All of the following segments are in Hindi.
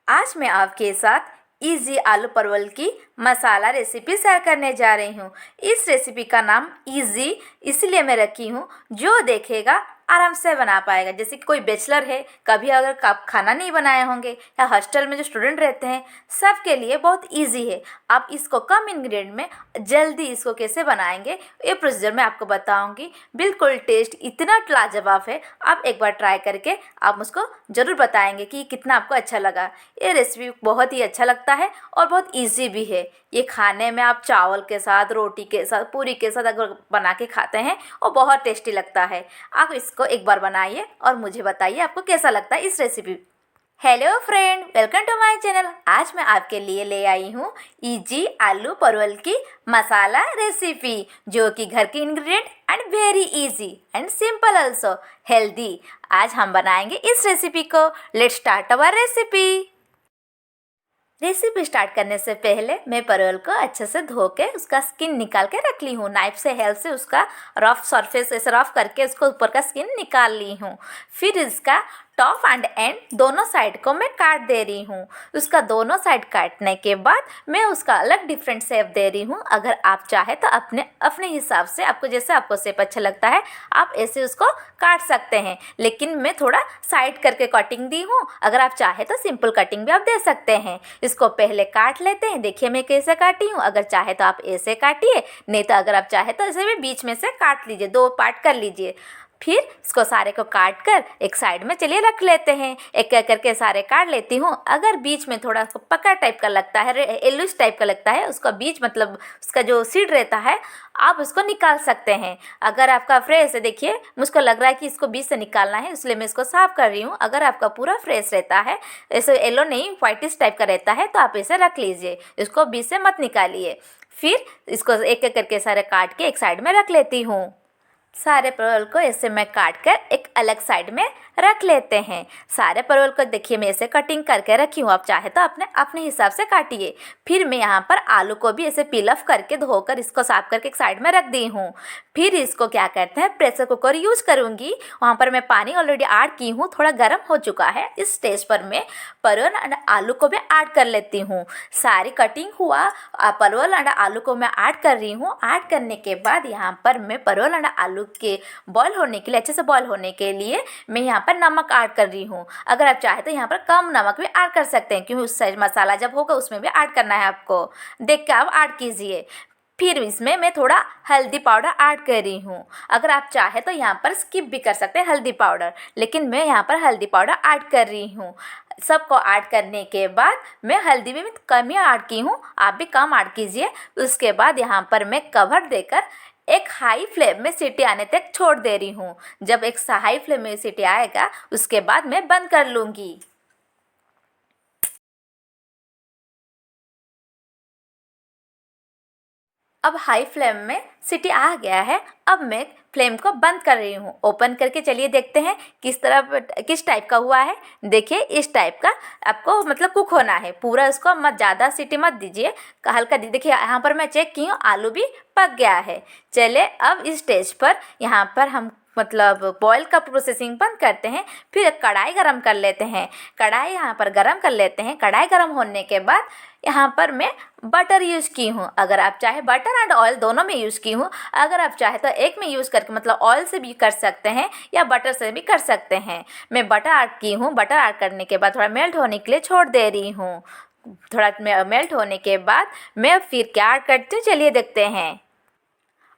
आज मैं आपके साथ इजी आलू परवल की मसाला रेसिपी शेयर करने जा रही हूँ। इस रेसिपी का नाम इजी इसलिए मैं रखी हूँ, जो देखेगा आराम से बना पाएगा। जैसे कि कोई बैचलर है, कभी अगर आप खाना नहीं बनाए होंगे, या हॉस्टल में जो स्टूडेंट रहते हैं, सबके लिए बहुत इजी है। आप इसको कम इंग्रेडिएंट में जल्दी इसको कैसे बनाएंगे, ये प्रोसीजर मैं आपको बताऊंगी। बिल्कुल टेस्ट इतना लाजवाब है, आप एक बार ट्राई करके आप मुझको ज़रूर बताएंगे कि कितना आपको अच्छा लगा। ये रेसिपी बहुत ही अच्छा लगता है और बहुत ईजी भी है। ये खाने में आप चावल के साथ, रोटी के साथ, पूरी के साथ अगर बना के खाते हैं और बहुत टेस्टी लगता है। आप इसको एक बार बनाइए और मुझे बताइए आपको कैसा लगता है इस recipe. Hello friend, welcome to my channel. आज मैं आपके लिए ले आई हूँ इजी आलू परवल की मसाला रेसिपी, जो कि घर की ingredient and very easy and simple also healthy. आज हम बनाएंगे इस रेसिपी को। Let's start our recipe. Recipe start करने से पहले मैं परवल को अच्छे से धो के उसका स्किन निकाल के रख ली हूँ। नाइफ से हेल्प से उसका रफ सरफेस ऐसे रफ करके उसको ऊपर का स्किन निकाल ली हूँ। फिर इसका टॉप एंड एंड दोनों साइड को मैं काट दे रही हूँ। उसका दोनों साइड काटने के बाद मैं उसका अलग डिफरेंट शेप दे रही हूँ। अगर आप चाहे तो अपने अपने हिसाब से, आपको जैसे आपको शेप अच्छा लगता है, आप ऐसे उसको काट सकते हैं। लेकिन मैं थोड़ा साइड करके कटिंग दी हूँ। अगर आप चाहे तो सिंपल कटिंग भी आप दे सकते हैं। इसको पहले काट लेते हैं। देखिए मैं कैसे काटी हूँ। अगर चाहे तो आप ऐसे काटिए, नहीं तो अगर आप चाहे तो ऐसे भी बीच में से काट लीजिए, दो पार्ट कर लीजिए। फिर इसको सारे को काट कर एक साइड में चलिए रख लेते हैं। एक एक करके सारे काट लेती हूँ। अगर बीच में थोड़ा सा पक्का टाइप का लगता है, येलोइश टाइप का लगता है, उसका बीच मतलब उसका जो सीड रहता है, आप उसको निकाल सकते हैं। अगर आपका फ्रेश है, देखिए मुझको लग रहा है कि इसको बीच से निकालना है, इसलिए मैं इसको साफ कर रही हूँ। अगर आपका पूरा फ्रेश रहता है, ऐसे येलो नहीं व्हाइटिश टाइप का रहता है, तो आप इसे रख लीजिए, इसको बीच से मत निकालिए। फिर इसको एक एक करके सारे काट के एक साइड में रख लेती हूँ। सारे परवल को ऐसे मैं काट कर एक अलग साइड में रख लेते हैं। सारे परवल को देखिए मैं ऐसे कटिंग करके रखी हूँ। आप चाहे तो अपने अपने हिसाब से काटिए। फिर मैं यहाँ पर आलू को भी ऐसे पील ऑफ करके धोकर इसको साफ करके एक साइड में रख दी हूँ। फिर इसको क्या करते हैं, प्रेशर कुकर यूज़ करूँगी। वहाँ पर मैं पानी ऑलरेडी ऐड की हूँ, थोड़ा गर्म हो चुका है। इस स्टेज पर मैं परवल और आलू को भी ऐड कर लेती हूँ। सारी कटिंग हुआ परवल और आलू को मैं ऐड कर रही हूँ। ऐड करने के बाद यहाँ पर मैं परवल और आलू के बॉयल होने के लिए, अच्छे से बॉयल होने के लिए मैं यहाँ पर नमक ऐड कर रही हूँ। अगर आप चाहे तो यहाँ पर कम नमक भी ऐड कर सकते हैं, क्योंकि उस मसाला जब होगा उसमें भी ऐड करना है आपको। देख के आप ऐड कीजिए। फिर इसमें मैं थोड़ा हल्दी पाउडर ऐड कर रही हूँ। अगर आप चाहे तो यहाँ पर स्किप भी कर सकते हैं हल्दी पाउडर, लेकिन मैं यहाँ पर हल्दी पाउडर ऐड कर रही हूँ। सबको ऐड करने के बाद मैं हल्दी भी कम ही ऐड की हूँ, आप भी कम ऐड कीजिए। उसके बाद यहाँ पर मैं कवर देकर एक हाई फ्लेम में सीटी आने तक छोड़ दे रही हूँ। जब एक हाई फ्लेम में सीटी आएगा, उसके बाद मैं बंद कर लूँगी। अब हाई फ्लेम में सीटी आ गया है। अब मैं फ्लेम को बंद कर रही हूँ। ओपन करके चलिए देखते हैं किस टाइप का हुआ है। देखिए इस टाइप का आपको मतलब कुक होना है। पूरा इसको मत, ज़्यादा सीटी मत दीजिए, हल्का देखिए यहाँ पर मैं चेक की हूँ, आलू भी पक गया है। चले अब इस स्टेज पर यहाँ पर हम मतलब बॉयल का प्रोसेसिंग बंद करते हैं। फिर कढ़ाई गरम कर लेते हैं। कढ़ाई यहाँ पर गरम कर लेते हैं। कढ़ाई गरम होने के बाद यहाँ पर मैं बटर यूज़ की हूँ। अगर आप चाहे बटर एंड ऑयल दोनों में यूज़ की हूँ। अगर आप चाहे तो एक में यूज़ करके मतलब ऑयल से भी कर सकते हैं या बटर से भी कर सकते हैं। मैं बटर ऐड की हूँ। बटर ऐड करने के बाद थोड़ा मेल्ट होने के लिए छोड़ दे रही हूँ। थोड़ा मेल्ट होने के बाद मैं फिर क्या ऐड करती हूँ, चलिए देखते हैं।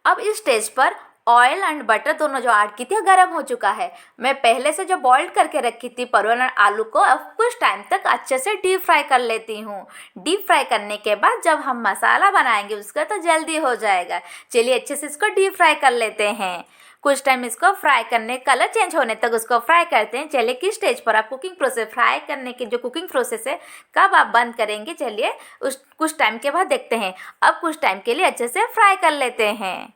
अब इस स्टेज पर ऑयल एंड बटर दोनों जो ऐड की थी गर्म हो चुका है। मैं पहले से जो बॉइल करके रखी थी परवल और आलू को, अब कुछ टाइम तक अच्छे से डीप फ्राई कर लेती हूँ। डीप फ्राई करने के बाद जब हम मसाला बनाएंगे उसका तो जल्दी हो जाएगा। चलिए अच्छे से इसको डीप फ्राई कर लेते हैं। कुछ टाइम इसको फ्राई करने, कलर चेंज होने तक उसको फ्राई करते हैं। चलिए किस स्टेज पर आप कुकिंग प्रोसेस, फ्राई करने की जो कुकिंग प्रोसेस है, कब आप बंद करेंगे, चलिए उस कुछ टाइम के बाद देखते हैं। अब कुछ टाइम के लिए अच्छे से फ्राई कर लेते हैं।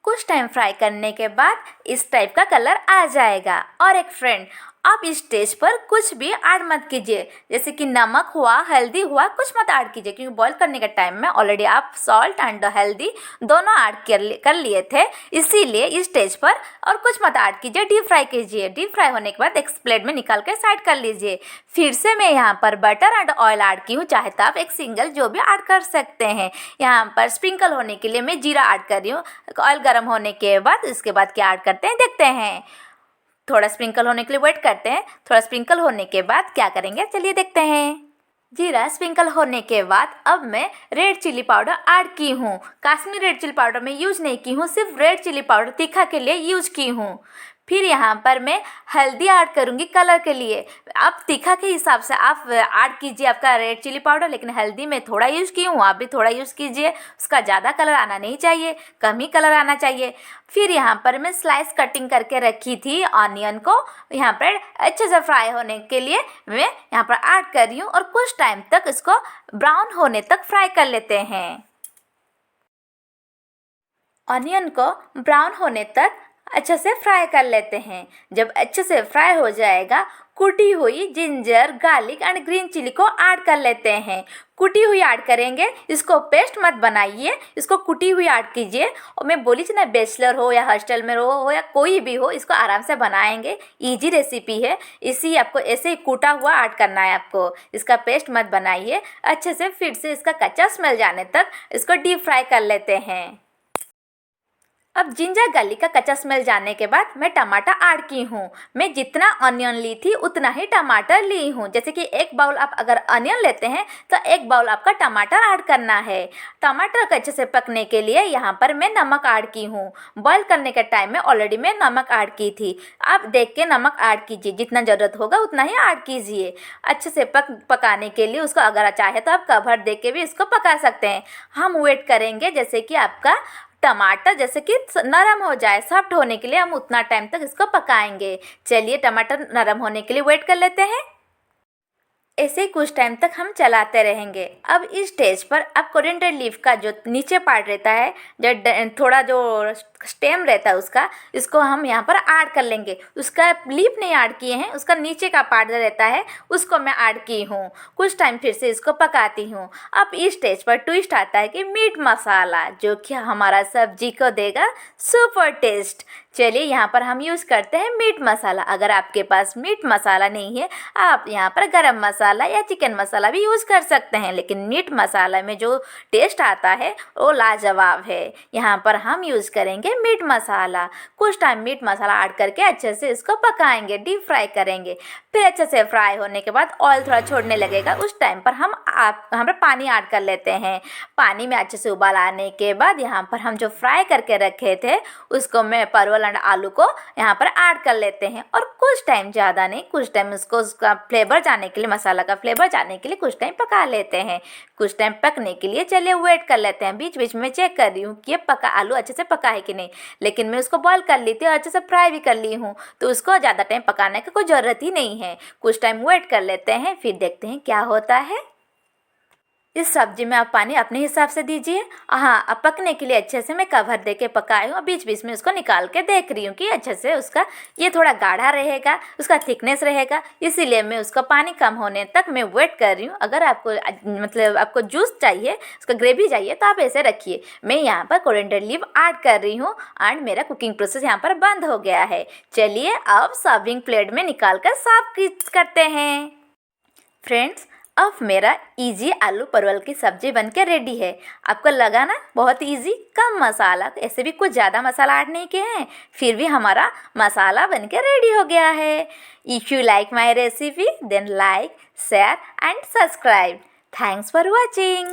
कुछ टाइम फ्राई करने के बाद इस टाइप का कलर आ जाएगा। और एक फ्रेंड, आप इस स्टेज पर कुछ भी ऐड मत कीजिए, जैसे कि नमक हुआ, हल्दी हुआ, कुछ मत ऐड कीजिए, क्योंकि बॉईल करने के टाइम में ऑलरेडी आप सॉल्ट एंड हल्दी दोनों ऐड कर लिए थे, इसीलिए इस स्टेज पर और कुछ मत ऐड कीजिए, डीप फ्राई कीजिए। डीप फ्राई होने के बाद एक प्लेट में निकाल कर साइड कर लीजिए। फिर से मैं यहाँ पर बटर एंड ऑयल ऐड की हूँ, चाहे तो आप एक सिंगल जो भी ऐड कर सकते हैं। यहाँ पर स्प्रिंकल होने के लिए मैं जीरा ऐड कर रही हूँ। ऑयल गर्म होने के बाद इसके बाद क्या ऐड करते हैं देखते हैं। थोड़ा स्प्रिंकल होने के लिए वेट करते हैं। थोड़ा स्प्रिंकल होने के बाद क्या करेंगे चलिए देखते हैं। जीरा स्प्रिंकल होने के बाद अब मैं रेड चिली पाउडर ऐड की हूँ। काश्मीरी रेड चिली पाउडर मैं यूज़ नहीं की हूँ, सिर्फ रेड चिली पाउडर तीखा के लिए यूज़ की हूँ। फिर यहाँ पर मैं हल्दी ऐड करूँगी कलर के लिए। आप तीखा के हिसाब से आप ऐड कीजिए आपका रेड चिली पाउडर, लेकिन हल्दी में थोड़ा यूज़ की हूँ, आप भी थोड़ा यूज़ कीजिए। उसका ज़्यादा कलर आना नहीं चाहिए, कम ही कलर आना चाहिए। फिर यहाँ पर मैं स्लाइस कटिंग करके रखी थी ऑनियन को यहाँ पर अच्छे से फ्राई होने के लिए मैं यहाँ पर ऐड कर रही हूँ और कुछ टाइम तक इसको ब्राउन होने तक फ्राई कर लेते हैं। ऑनियन को ब्राउन होने तक अच्छे से फ्राई कर लेते हैं। जब अच्छे से फ्राई हो जाएगा, कुटी हुई ginger, garlic and green chilli को ऐड कर लेते हैं। कुटी हुई ऐड करेंगे, इसको पेस्ट मत बनाइए, इसको कुटी हुई ऐड कीजिए। और मैं बोली थी ना, बैचलर हो या हॉस्टल में हो या कोई भी हो, इसको आराम से बनाएंगे। इजी रेसिपी है, इसी आपको ऐसे ही कूटा हुआ ऐड करना है आपको, इसका पेस्ट मत बनाइए। अच्छे से फिर से इसका कच्चा स्मेल जाने तक इसको डीप फ्राई कर लेते हैं। अब जिंजर गार्लिक का कच्चा स्मेल जाने के बाद मैं टमाटर ऐड की हूँ। मैं जितना अनियन ली थी उतना ही टमाटर ली हूँ। जैसे कि एक बाउल आप अगर अनियन लेते हैं तो एक बाउल आपका टमाटर ऐड करना है। टमाटर को अच्छे से पकने के लिए यहाँ पर मैं नमक ऐड की हूँ। बॉईल करने के टाइम में ऑलरेडी मैं नमक ऐड की थी। आप देख के नमक ऐड कीजिए, जितना ज़रूरत होगा उतना ही ऐड कीजिए। अच्छे से पकाने के लिए उसको अगर चाहे तो आप कवर दे के भी इसको पका सकते हैं। हम वेट करेंगे जैसे कि आपका टमाटर जैसे कि नरम हो जाए, सॉफ्ट होने के लिए हम उतना टाइम तक इसको पकाएंगे। चलिए टमाटर नरम होने के लिए वेट कर लेते हैं। ऐसे ही कुछ टाइम तक हम चलाते रहेंगे। अब इस स्टेज पर अब कोरिएंडर लीफ का जो नीचे पार्ट रहता है, जो थोड़ा जो स्टेम रहता है उसका, इसको हम यहाँ पर ऐड कर लेंगे। उसका लीफ नहीं ऐड किए हैं, उसका नीचे का पार्ट जो रहता है उसको मैं ऐड की हूँ। कुछ टाइम फिर से इसको पकाती हूँ। अब इस स्टेज पर ट्विस्ट आता है कि मीट मसाला, जो कि हमारा सब्जी को देगा सुपर टेस्ट। चलिए यहाँ पर हम यूज़ करते हैं मीट मसाला। अगर आपके पास मीट मसाला नहीं है, आप यहाँ पर गरम मसाला या चिकन मसाला भी यूज़ कर सकते हैं, लेकिन मीट मसाला में जो टेस्ट आता है वो लाजवाब है। यहाँ पर हम यूज़ करेंगे मीट मसाला। कुछ टाइम मीट मसाला ऐड करके अच्छे से इसको पकाएंगे, डीप फ्राई करेंगे। फिर अच्छे से फ्राई होने के बाद ऑयल थोड़ा छोड़ने लगेगा, उस टाइम पर हम यहाँ पर पानी ऐड कर लेते हैं। पानी में अच्छे से उबाल आने के बाद यहाँ पर हम जो फ्राई करके रखे थे उसको मैं परवल एंड आलू को यहाँ पर ऐड कर लेते हैं। और कुछ टाइम, ज़्यादा नहीं, कुछ टाइम उसका फ्लेवर जाने के लिए, मसाला का फ्लेवर जाने के लिए कुछ टाइम पका लेते हैं। कुछ टाइम पकने के लिए चलिए वेट कर लेते हैं। बीच बीच में चेक कर रही हूँ कि ये पका, आलू अच्छे से पका है कि नहीं, लेकिन मैं उसको बॉईल कर ली थी और अच्छे से फ्राई भी कर ली हूँ, तो उसको ज़्यादा टाइम पकाने की कोई ज़रूरत ही नहीं है। कुछ टाइम वेट कर लेते हैं, फिर देखते हैं क्या होता है। इस सब्जी में आप पानी अपने हिसाब से दीजिए। हाँ, अब पकने के लिए अच्छे से मैं कवर दे के पकाई हूँ। बीच बीच में उसको निकाल के देख रही हूँ कि अच्छे से उसका ये थोड़ा गाढ़ा रहेगा, उसका थिकनेस रहेगा, इसीलिए मैं उसका पानी कम होने तक मैं वेट कर रही हूँ। अगर आपको मतलब आपको जूस चाहिए, उसका ग्रेवी चाहिए, तो आप ऐसे रखिए। मैं यहाँ पर कोरिएंडर लीफ ऐड कर रही हूँ एंड मेरा कुकिंग प्रोसेस यहाँ पर बंद हो गया है। चलिए अब सर्विंग प्लेट में निकाल कर सर्व करते हैं। फ्रेंड्स, अब मेरा इजी आलू परवल की सब्जी बनके रेडी है। आपको लगा ना बहुत इजी, कम मसाला, ऐसे भी कुछ ज़्यादा मसाला ऐड नहीं किए हैं, फिर भी हमारा मसाला बनके रेडी हो गया है। If you like my recipe then like, share and subscribe. Thanks for watching.